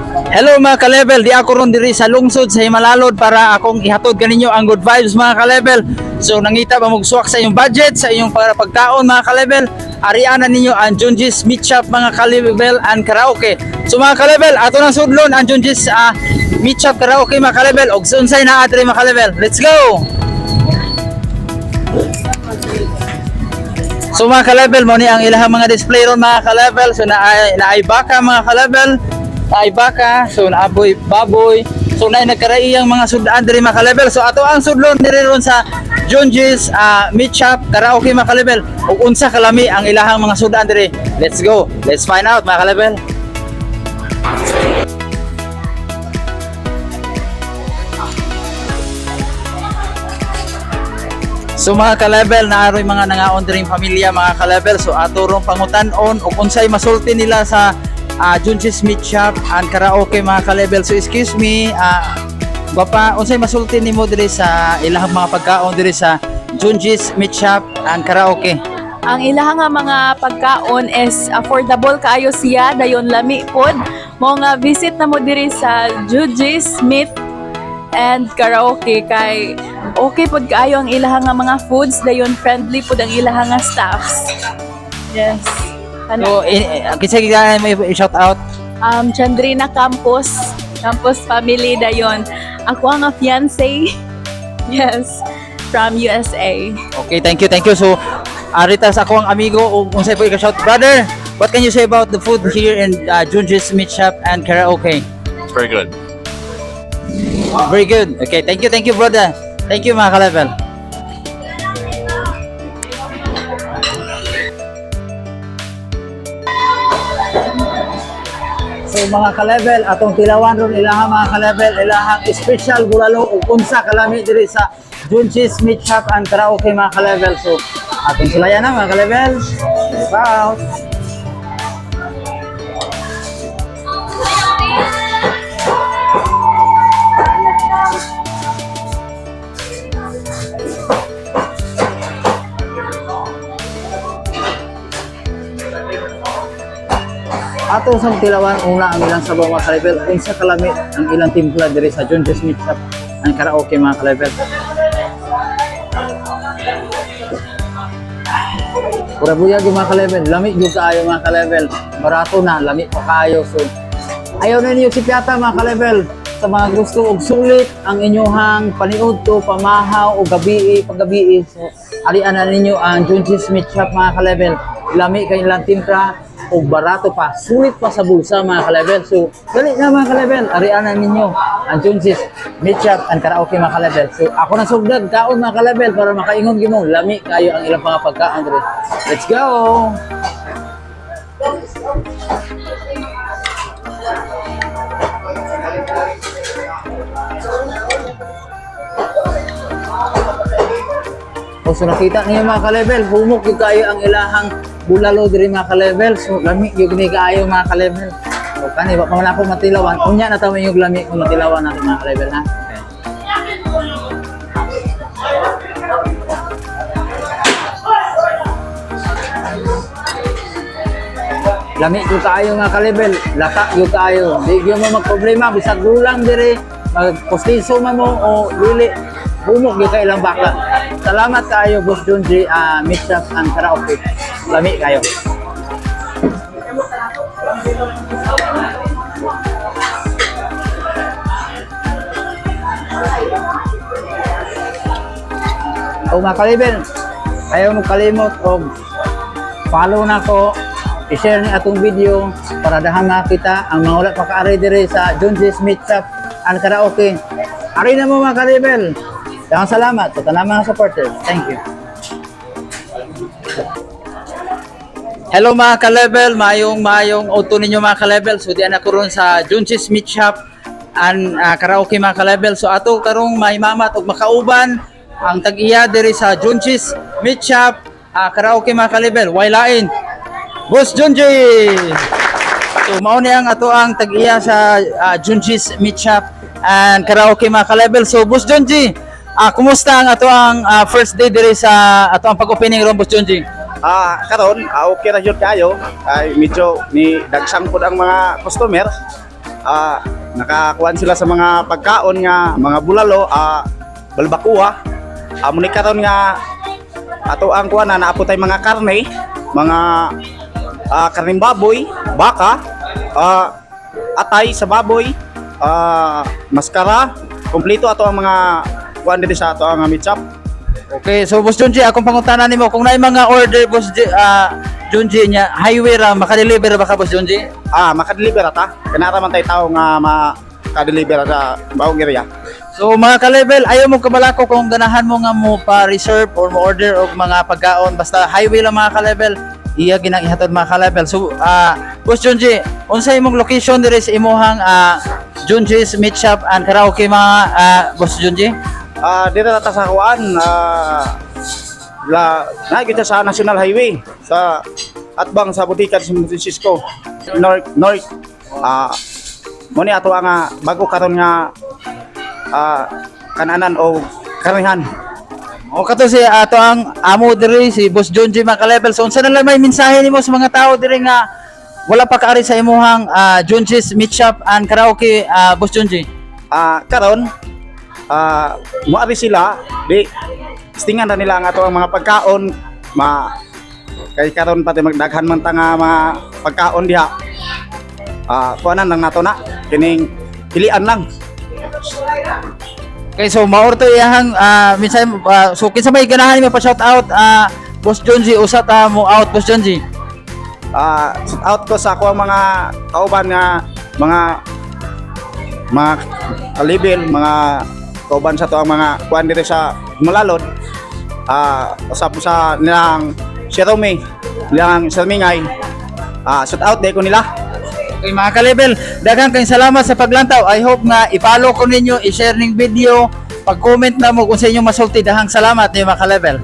Hello mga ka-level, di ako ron diri sa lungsod sa Himalalod para akong ihatod kaninyo ang good vibes mga ka-level. So nangita ba magsuwak sa inyong budget, sa inyong para pagkaon mga ka-level, ariana ninyo ang Junji's Meat Shop mga ka-level and karaoke. So mga ka-level, ato nang sudlon ang Junji's Meat Shop karaoke mga ka-level og sunsay na atri mga ka-level. Let's go! So mga ka-level, mo ni ang ilahang mga display ron mga ka-level. So naay baka mga ka-level, naay baka, so naaboy baboy. So naay nagkaraiyang mga sudan diri mga ka-level. So ato ang sudlon diri ron sa Junji's Meat Shop karaoke mga ka-level. Ug unsa kalami ang ilahang mga sudan diri. Let's go. Let's find out mga ka-level. So mga ka-level, naaroy mga nangaon diring pamilya mga ka-level. So ato rong pangutan-on ug unsay masulti nila sa Junji's Meat Shop and karaoke mga ka-level. So excuse me, Gwapa, unsay masulti nimo diri sa ilahang mga pagkaon diri sa Junji's Meat Shop and karaoke? Ang ilahang nga mga pagkaon is affordable kaayo siya, dayon lami pod. Mo nga visit na mo diri sa Junji's Meat and karaoke kay okay pod kaayo ang ilahang nga mga foods, dayon friendly pod ang ilahang nga staffs. Yes. So kinsa gyud may shout out? Chandrina Campos family dayon. Ako ang fiancé. Yes, from USA. Okay, thank you, thank you. So arita sa ako ang amigo ug unsay po ka shout brother. What can you say about the food here in Junji's Meat Shop and karaoke? It's very good. Very good. Okay, thank you brother. Thank you mga ka-level. So mga ka-level, atong tilawan ron ilahang mga ka-level, ilahang special bulalo ug unsa kalami diri sa Junji's Meat Shop and karaoke mga ka-level. So atong sulayan na mga ka-level. Wow. Ato sa tilawan una ang ilang sabaw mga ka-level, unsa kalami ang ilang timpla diri sa Junji's Meat Shop ang karaoke mga ka-level. Pura buya gyud mga ka-level, lami gyud kaayo mga ka-level. Barato na, lami pa kaayo. So ayaw na niyo si Piata mga ka-level. Sa mga gusto og sulit ang inyong paniud to pamahaw o paggabi. So arian na ninyo ang Junji's Meat Shop mga ka-level. Lami kay ilang timpla o barato pa, sulit pa sa bulsa mga ka-level. So, dali na mga ka-level, arianan ninyo ang Junji's Meat Shop and karaoke mga ka-level. So, ako na sugdag kaon mga ka-level para makaingon gimo lami kayo ang ilang mga pagkaon diri. Let's go! O, so nakita niyo mga ka-level, humok yung kayo ang ilahang bulalo diri mga ka-level. So lami yung gini kaayo mga ka-level. So kani ba pa man ako matilawan, unya na tawo yung lami kung matilawan natin mga ka-level ha. Okay. Lami yung kaayo mga ka-level, lata yung kaayo. Di yung mo magproblema, bisag gulang diri, magpostiso man mo o dili, humok yung kailang baka. Salamat kayo Boss Junji, Meat Shop and karaoke. Lami kayo. O mga ka-level, ayaw mo kalimot o follow na ko, i-share ni atong video para dahan makita ang mga wala pa ka-ari diri sa Junji's Meat Shop and karaoke. Ari na mo mga ka-level. Dahan salamat sa tanang mga supporters. Thank you. Hello mga ka-level, mayong auto ninyo mga ka-level. So diyan ako ron sa Junji's Meat Shop and karaoke mga ka-level. So ato karong may mamat og makauban ang tag-iya diri sa Junji's Meat Shop karaoke mga ka-level. Why lain? Boss Junji! So mao ni ang ato ang tag-iya sa Junji's Meat Shop and karaoke mga ka-level. So Boss Junji, kumusta ang ato ang first day diri sa ato ang pag-opening ron Boss Junji? Karon okay ra jud kayo. Ay medyo ni dagsang pud ang mga customer. nakakuan sila sa mga pagkaon nga mga bulalo, balbakuha. Muni karon nga ato ang kuan na naapot ay mga karne, mga karneng baboy, baka, atay sa baboy, maskara, kompleto ato ang mga kuan dito sa ato ang meat shop. Okay, so Boss Junji, akong pangutanan nimo kung naay mga order Boss Junji nya highway ra maka-deliver ba ka Boss Junji? Makadeliver ata. Kanara man tay tao nga maka-deliver sa baong area. So mga ka-level, ayaw mo kabalako kung ganahan mo nga mo pa-reserve or mo order og mga pagkaon basta highway lang mga ka-level. Iya ginang ihatod mga ka-level. So Boss Junji, unsay imong location diri sa imuhang Junji's Meat Shop and Karaoke mga Boss Junji? Dito na ta sa kuan, nakikita sa National Highway sa atbang sa Butikan sa San Francisco North. Muni ato ang bago karon nga kananan o karnihan. O kato si ato ang amo diri si Boss Junji mga ka-level. So unsa na lang may mensahe nimo sa mga tao diri nga wala pa kaari sa imuhang Junji's Meat Shop and Karaoke Boss Junji? Karon moari sila di stingan na nila ang ato ang mga pagkaon kay karon pati magdaghan man ta nga mga pagkaon diha. Kuanan lang nato na kining pilian lang. Okay, so maorto iyahang mensahe so kinsa may ganahan nimo pa shout out Boss Junji usa ta mo out Boss Junji. Shout out ko sa ako ang mga kauban nga mga kalibel, mga kauban sa to ang mga kuan dito sa Malalod. Usap sa nilang Sherome, nilang Salmingay. Shout out day ko nila. Okay mga ka-level, daghang kayong salamat sa paglantaw. I hope nga i-follow ko ninyo, i-share ning video, pag-comment na mo kung sa inyong masulti. Daghang salamat niyo mga ka-level.